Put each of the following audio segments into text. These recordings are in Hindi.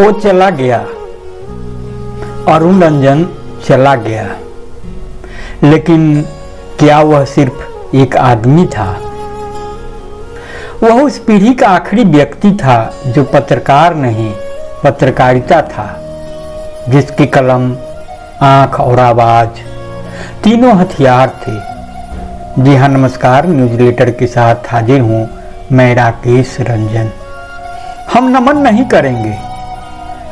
वो चला गया, अरुण रंजन चला गया, लेकिन क्या वह सिर्फ एक आदमी था? वह उस पीढ़ी का आखिरी व्यक्ति था जो पत्रकार नहीं, पत्रकारिता था, जिसकी कलम, आंख और आवाज तीनों हथियार थे। जी हाँ, नमस्कार। न्यूज लेटर के साथ हाजिर हूँ मैं, राकेश रंजन। हम नमन नहीं करेंगे,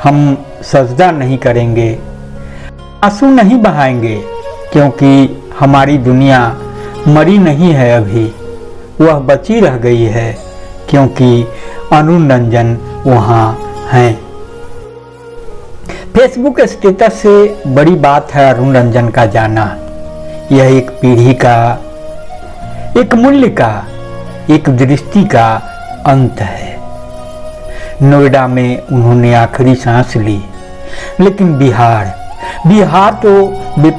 हम सजदा नहीं करेंगे, आंसू नहीं बहाएंगे, क्योंकि हमारी दुनिया मरी नहीं है अभी, वह बची रह गई है, क्योंकि अरुण रंजन वहाँ हैं। फेसबुक स्टेटस से बड़ी बात है अरुण रंजन का जाना। यह एक पीढ़ी का, एक मूल्य का, एक दृष्टि का अंत है। नोएडा में उन्होंने आखिरी सांस ली, लेकिन बिहार तो वे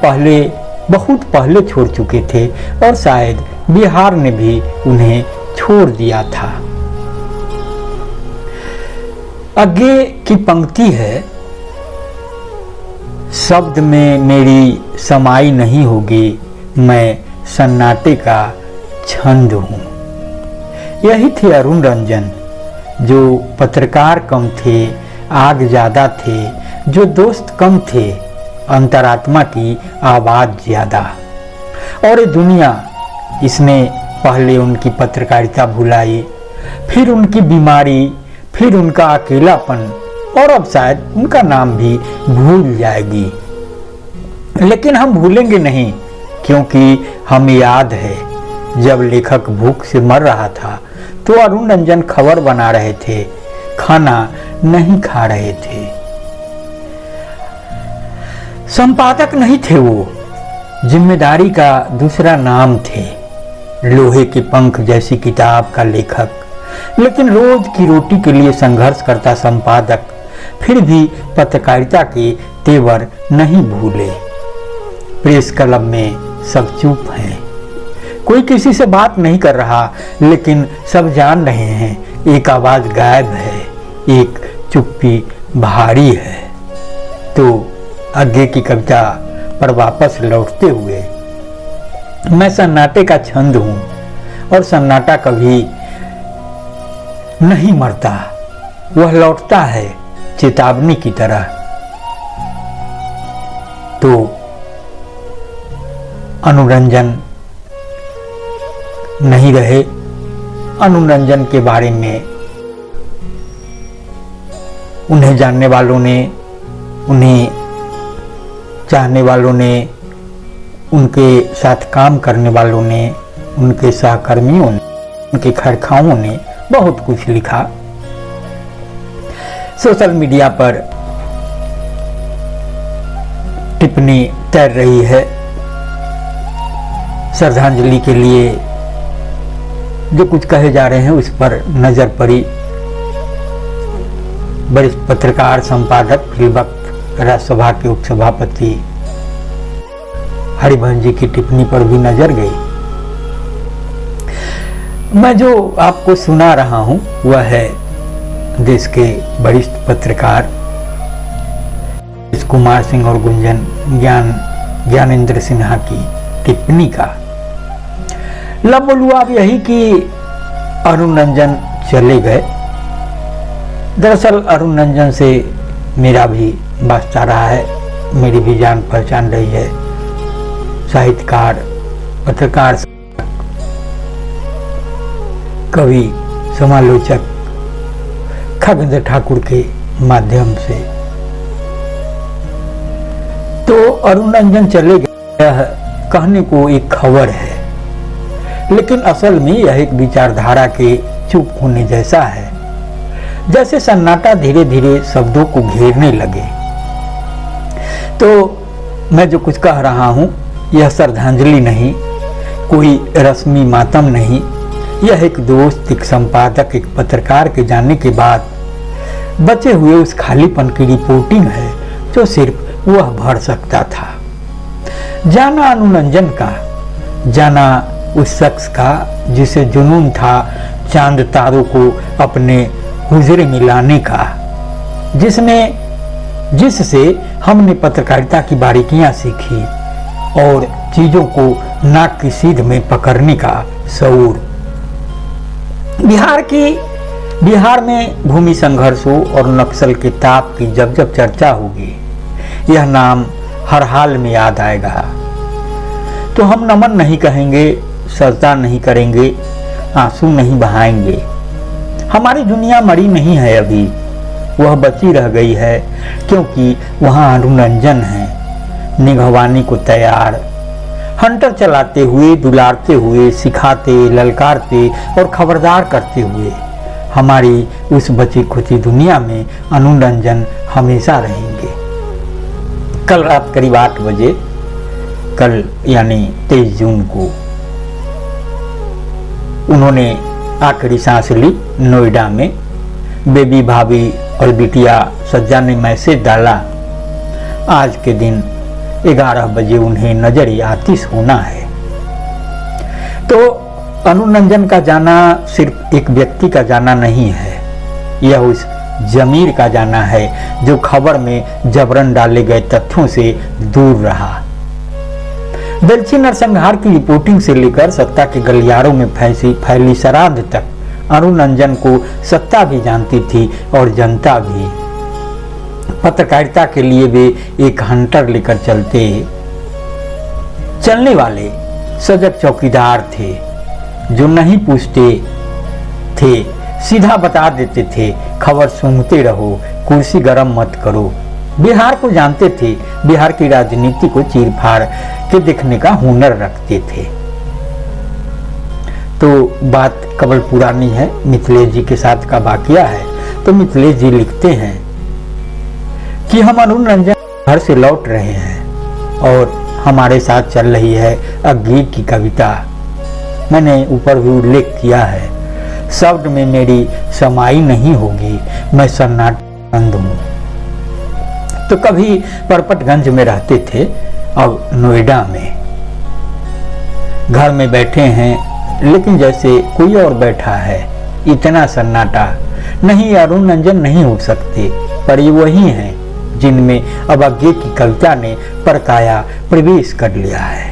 बहुत पहले छोड़ चुके थे, और शायद बिहार ने भी उन्हें छोड़ दिया था। आगे की पंक्ति है, शब्द में मेरी समाई नहीं होगी, मैं सन्नाटे का छंद हूं। यही थे अरुण रंजन, जो पत्रकार कम थे, आग ज्यादा थे, जो दोस्त कम थे, अंतरात्मा की आवाज ज्यादा। और ये दुनिया, इसने पहले उनकी पत्रकारिता भुलाई, फिर उनकी बीमारी, फिर उनका अकेलापन, और अब शायद उनका नाम भी भूल जाएगी। लेकिन हम भूलेंगे नहीं, क्योंकि हमें याद है जब लेखक भूख से मर रहा था तो अरुण रंजन खबर बना रहे थे, खाना नहीं खा रहे थे। संपादक नहीं थे वो, जिम्मेदारी का दूसरा नाम थे। लोहे के पंख जैसी किताब का लेखक, लेकिन रोज की रोटी के लिए संघर्ष करता संपादक, फिर भी पत्रकारिता के तेवर नहीं भूले। प्रेस क्लब में सब चुप हैं, कोई किसी से बात नहीं कर रहा, लेकिन सब जान रहे हैं एक आवाज गायब है, एक चुप्पी भारी है। तो आगे की कविता पर वापस लौटते हुए, मैं सन्नाटे का छंद हूं, और सन्नाटा कभी नहीं मरता, वह लौटता है चेतावनी की तरह। तो अरुण रंजन नहीं रहे। अरुण रंजन के बारे में उन्हें जानने वालों ने, उन्हें चाहने वालों ने, उनके साथ काम करने वालों ने, उनके सहकर्मियों ने, उनके खैरखाओं ने बहुत कुछ लिखा। सोशल मीडिया पर टिप्पणी तैर रही है। श्रद्धांजलि के लिए जो कुछ कहे जा रहे हैं उस पर नजर पड़ी। वरिष्ठ पत्रकार, संपादक, फिल्मवक्त, राज्यसभा के उपसभापति हरिवंश जी की टिप्पणी पर भी नजर गई। मैं जो आपको सुना रहा हूं वह है देश के वरिष्ठ पत्रकार कुमार सिंह और गुंजन ज्ञानेंद्र सिन्हा की टिप्पणी का। लब बोलू आप यही कि अरुण रंजन चले गए। दरअसल अरुण रंजन से मेरा भी वास्ता रहा है, मेरी भी जान पहचान रही है। साहित्यकार, पत्रकार, कवि, समालोचक खगेंद्र ठाकुर के माध्यम से। तो अरुण रंजन चले गए कहने को एक खबर है, लेकिन असल में यह एक विचारधारा के चुप होने जैसा है। जैसे सन्नाटा धीरे धीरे शब्दों को घेरने लगे। तो मैं जो कुछ कह रहा हूं यह श्रद्धांजलि नहीं, कोई रस्मी मातम नहीं, यह एक दोस्त, एक संपादक, एक पत्रकार के जाने के बाद बचे हुए उस खालीपन की रिपोर्टिंग है जो सिर्फ वह भर सकता था। जाना अरुण रंजन का, जाना उस शख्स का जिसे जुनून था चांद तारों को अपने हुजरे में लाने का। जिससे हमने पत्रकारिता की बारीकियां सीखी और चीजों को नाक की सीध में पकड़ने का शऊर। बिहार में भूमि संघर्षों और नक्सल के ताप की जब जब चर्चा होगी, यह नाम हर हाल में याद आएगा। तो हम नमन नहीं कहेंगे, सजदा नहीं करेंगे, आंसू नहीं बहाएंगे। हमारी दुनिया मरी नहीं है अभी, वह बची रह गई है, क्योंकि वहाँ अनुरंजन है, निगहवानी को तैयार, हंटर चलाते हुए, दुलारते हुए, सिखाते, ललकारते और खबरदार करते हुए। हमारी उस बची खुची दुनिया में अनुरंजन हमेशा रहेंगे। कल रात करीब 8 बजे, कल यानी 23 जून को, उन्होंने आखिरी सांस ली नोएडा में। बेबी भाभी और बिटिया सज्जा ने मैसेज डाला, आज के दिन 11 बजे उन्हें नजर आतिश होना है। तो अनुरंजन का जाना सिर्फ एक व्यक्ति का जाना नहीं है, यह उस जमीर का जाना है जो खबर में जबरन डाले गए तथ्यों से दूर रहा। दलची नरसंहार की रिपोर्टिंग से लेकर सत्ता के गलियारों में फैली शराध तक अनुरंजन को सत्ता भी जानती थी और जनता भी। पत्रकारिता के लिए वे एक हंटर लेकर चलने वाले सजग चौकीदार थे, जो नहीं पूछते थे, सीधा बता देते थे, खबर सूंघते रहो, कुर्सी गरम मत करो। बिहार को जानते थे, बिहार की राजनीति को चीर फाड़ के देखने का हुनर रखते थे। तो बात कबल पुरानी है, मिथिलेश जी के साथ का वाकया है। तो मिथिलेश जी लिखते हैं कि हम अनुरंजन घर से लौट रहे हैं और हमारे साथ चल रही है अज्ञे की कविता। मैंने ऊपर भी उल्लेख किया है, शब्द में मेरी समाई नहीं होगी, मैं सन्नाटा हूँ। तो कभी परपटगंज में रहते थे, अब नोएडा में। घर में बैठे हैं, लेकिन जैसे कोई और बैठा है, इतना सन्नाटा। नहीं, अनुरंजन नहीं हो सकते, पर ये वही हैं जिनमें अब अज्ञे की कविता ने परकाया प्रवेश कर लिया है।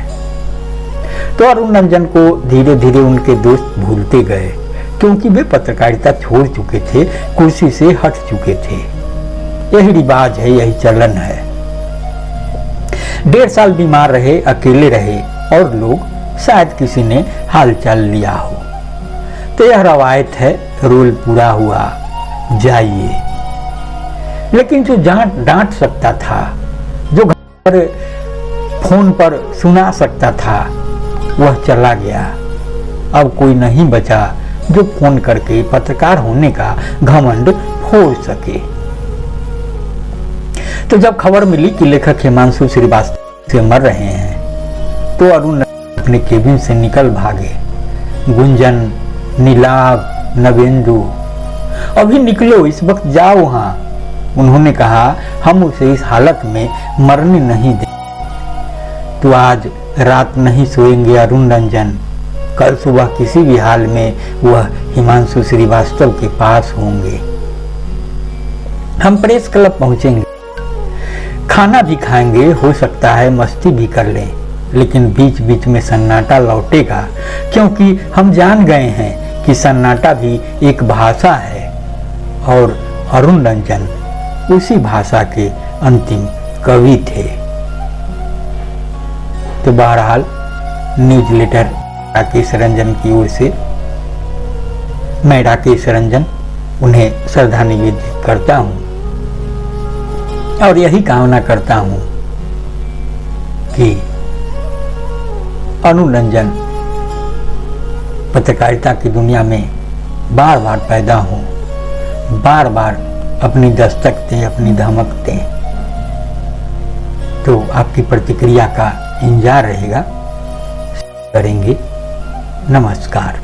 तो अनुरंजन को धीरे धीरे उनके दोस्त भूलते गए, क्योंकि वे पत्रकारिता छोड़ चुके थे, कुर्सी से हट चुके थे। यही रिवाज है, यही चलन है। 1.5 साल बीमार रहे, अकेले रहे और लोग शायद किसी ने हालचाल लिया हो। तो यह रवायत है, रोल पूरा हुआ, जाइए। लेकिन जो डांट सकता था, जो घर पर फोन पर सुना सकता था, वह चला गया। अब कोई नहीं बचा जो फोन करके पत्रकार होने का घमंड फोड़ सके। तो जब खबर मिली कि लेखक हिमांशु श्रीवास्तव से मर रहे हैं, तो अरुण अपने केबिन से निकल भागे। गुंजन, नीलाभ, नवेंदु, अभी निकलो, इस वक्त जाओ वहां। उन्होंने कहा, हम उसे इस हालत में मरने नहीं देंगे। तो आज रात नहीं सोएंगे अनुरंजन, कल सुबह किसी भी हाल में वह हिमांशु श्रीवास्तव के पास होंगे। हम प्रेस क्लब पहुंचेंगे, खाना भी खाएंगे, हो सकता है मस्ती भी कर लें, लेकिन बीच बीच में सन्नाटा लौटेगा, क्योंकि हम जान गए हैं कि सन्नाटा भी एक भाषा है और अनुरंजन उसी भाषा के अंतिम कवि थे। तो बहरहाल न्यूज लेटर राकेश रंजन की ओर से मैं राकेश रंजन उन्हें श्रद्धा निवेदित करता हूं और यही कामना करता हूं कि अनुरंजन पत्रकारिता की दुनिया में बार बार पैदा हो, बार बार अपनी दस्तक दें, अपनी धमक दें। तो आपकी प्रतिक्रिया का इंतजार रहेगा, करेंगे। नमस्कार।